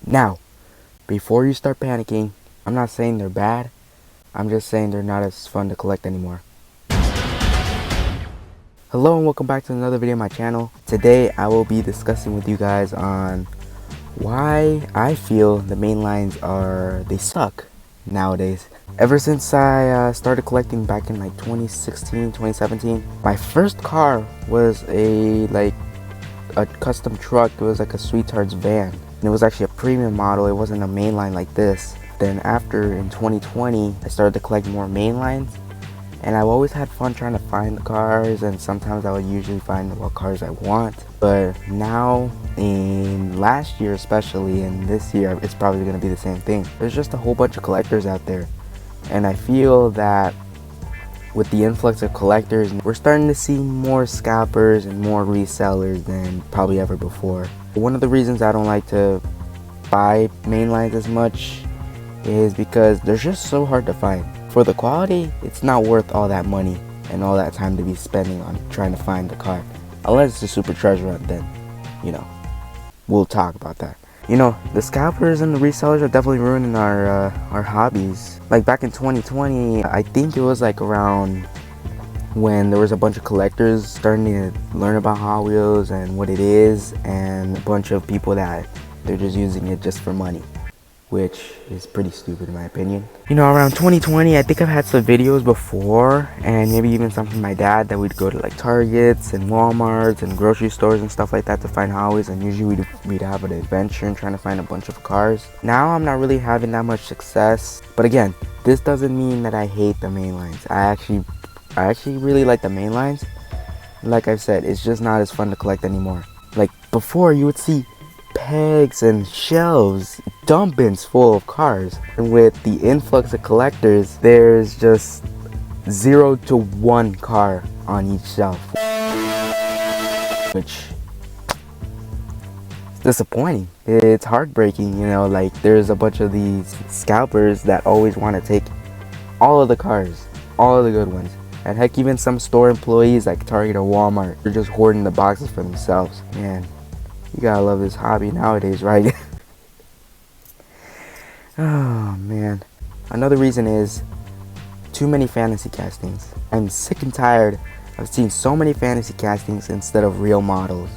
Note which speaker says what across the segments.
Speaker 1: Now, before you start panicking, I'm not saying they're bad. I'm just saying they're not as fun to collect anymore. Hello and welcome back to another video on my channel. Today I will be discussing with you guys on why I feel the mainlines they suck nowadays. Ever since I started collecting back in like 2016, 2017, my first car was a custom truck. It was like a Sweetheart's van. And it was actually a premium model. It wasn't a mainline like this. Then after, in 2020, I started to collect more mainlines. And I've always had fun trying to find the cars, and sometimes I would usually find what cars I want. But now, in last year especially, and this year, it's probably going to be the same thing. There's just a whole bunch of collectors out there. And I feel that with the influx of collectors, we're starting to see more scalpers and more resellers than probably ever before. One of the reasons I don't like to buy mainlines as much is because they're just so hard to find. For the quality, it's not worth all that money and all that time to be spending on trying to find the car. Unless it's a super treasure hunt, then, we'll talk about that. The scalpers and the resellers are definitely ruining our hobbies. Like back in 2020, I think it was like around when there was a bunch of collectors starting to learn about Hot Wheels and what it is, and a bunch of people that they're just using it just for money, which is pretty stupid in my opinion. Around 2020, I think I've had some videos before, and maybe even some from my dad, that we'd go to like Targets and Walmarts and grocery stores and stuff like that to find Hot Wheels, and usually we'd have an adventure and trying to find a bunch of cars. Now I'm not really having that much success, but again, this doesn't mean that I hate the mainlines. I actually really like the mainlines. Like I've said, it's just not as fun to collect anymore. Like before, you would see pegs and shelves, dump bins full of cars. And with the influx of collectors, there's just 0 to 1 car on each shelf, which is disappointing. It's heartbreaking, like there's a bunch of these scalpers that always want to take all of the cars, all of the good ones. And heck, even some store employees like Target or Walmart, they're just hoarding the boxes for themselves. Man, you gotta love this hobby nowadays, right? Oh man. Another reason is too many fantasy castings. I'm sick and tired of seeing so many fantasy castings instead of real models.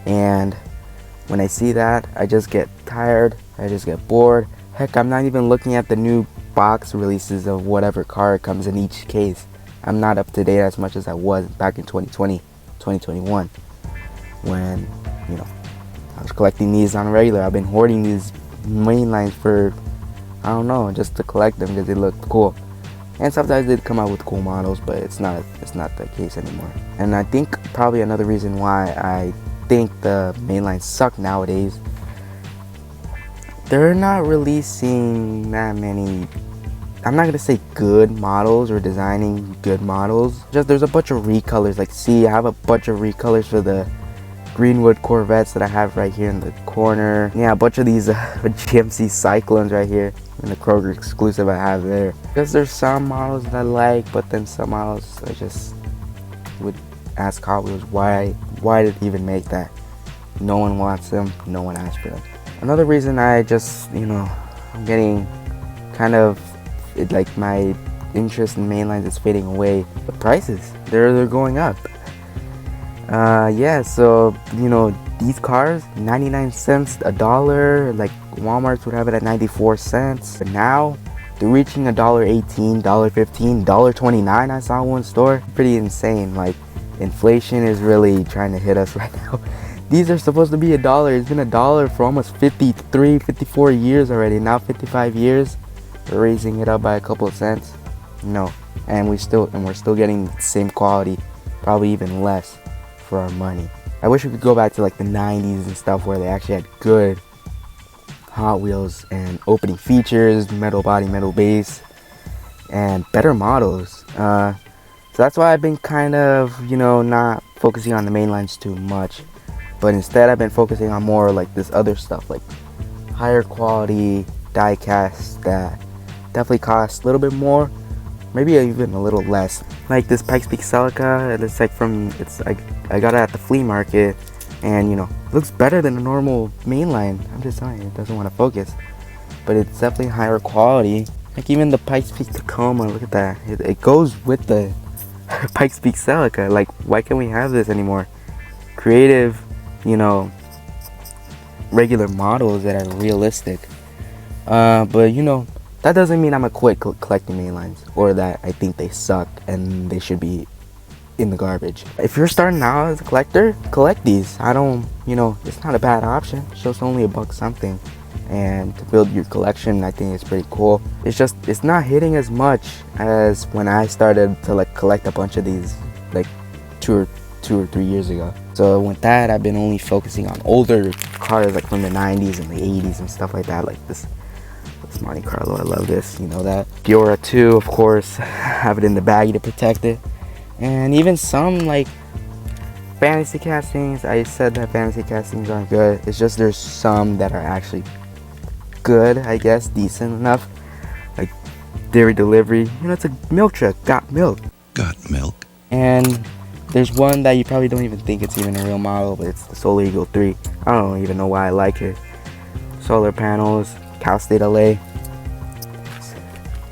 Speaker 1: And when I see that, I just get tired, I just get bored. Heck, I'm not even looking at the new box releases of whatever car comes in each case. I'm not up to date as much as I was back in 2020, 2021, when, I was collecting these on a regular. I've been hoarding these mainlines for, I don't know, just to collect them because they look cool. And sometimes they come out with cool models, but it's not the case anymore. And I think probably another reason why I think the mainlines suck nowadays, they're not releasing that many, I'm not gonna say good models or designing good models. Just there's a bunch of recolors. Like, see, I have a bunch of recolors for the Greenwood Corvettes that I have right here in the corner. Yeah, a bunch of these GMC Cyclones right here, and the Kroger exclusive I have there. Because there's some models that I like, but then some models I just would ask Hot Wheels why did they even make that? No one wants them, no one asked for them. Another reason I just, I'm getting kind of, like my interest in mainlines is fading away. The prices, they're going up. Yeah, so, these cars, 99 cents, $1, like Walmart's would have it at 94 cents. But now, they're reaching $1.18, $1.15, $1.29, I saw one store. Pretty insane. Like, inflation is really trying to hit us right now. These are supposed to be $1. It's been $1 for almost 53, 54 years already. Now 55 years, we're raising it up by a couple of cents. No, and we're still getting the same quality, probably even less for our money. I wish we could go back to like the 90s and stuff where they actually had good Hot Wheels and opening features, metal body, metal base, and better models. So that's why I've been kind of, not focusing on the mainlines too much. But instead, I've been focusing on more like this other stuff, like higher quality die casts that definitely cost a little bit more, maybe even a little less. Like this Pikes Peak Celica, it's like I got it at the flea market and you know, looks better than a normal mainline. I'm just telling you, it doesn't want to focus, but it's definitely higher quality. Like even the Pikes Peak Tacoma, look at that, it goes with the Pikes Peak Celica. Like, why can't we have this anymore? Creative, you know, regular models that are realistic. But you know, that doesn't mean I'm gonna quit collecting mainlines, or that I think they suck and they should be in the garbage. If you're starting out as a collector, collect these. I don't, you know, it's not a bad option. It's just only $1 something, and to build your collection, I think it's pretty cool. It's just, it's not hitting as much as when I started to like collect a bunch of these like two or 3 years ago. So with that, I've been only focusing on older cars, like from the 90s and the 80s and stuff like that. Like this Monte Carlo, I love this, you know that. Fiora 2, of course, have it in the baggie to protect it. And even some like fantasy castings, I said that fantasy castings aren't good. It's just there's some that are actually good, I guess, decent enough. Like dairy delivery, you know, it's a milk truck, got milk.
Speaker 2: Got milk.
Speaker 1: And there's one that you probably don't even think it's even a real model, but it's the Solar Eagle 3. I don't even know why I like it. Solar panels, Cal State LA.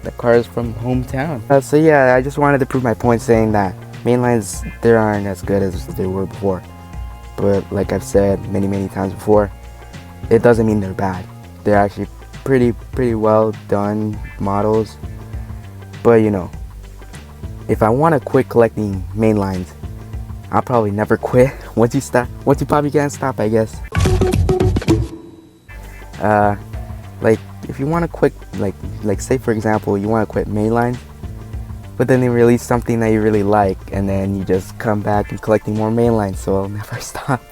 Speaker 1: The car is from hometown. So yeah, I just wanted to prove my point saying that mainlines, they aren't as good as they were before. But like I've said many times before, it doesn't mean they're bad. They're actually pretty well done models. But you know, if I want to quit collecting mainlines, I'll probably never quit. Once you probably can't stop, I guess. Like if you want to quit, like say for example, you want to quit mainline, but then they release something that you really like, and then you just come back and collecting more mainlines, so I'll never stop.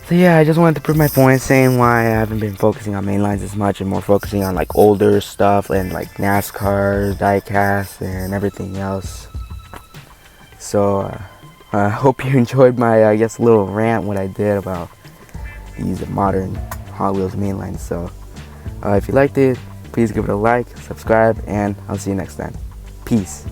Speaker 1: So yeah, I just wanted to prove my point, saying why I haven't been focusing on mainlines as much and more focusing on like older stuff and like NASCAR, diecast, and everything else. So I hope you enjoyed my, I guess, little rant what I did about these modern Hot Wheels mainlines. So if you liked it, please give it a like, subscribe, and I'll see you next time. Peace.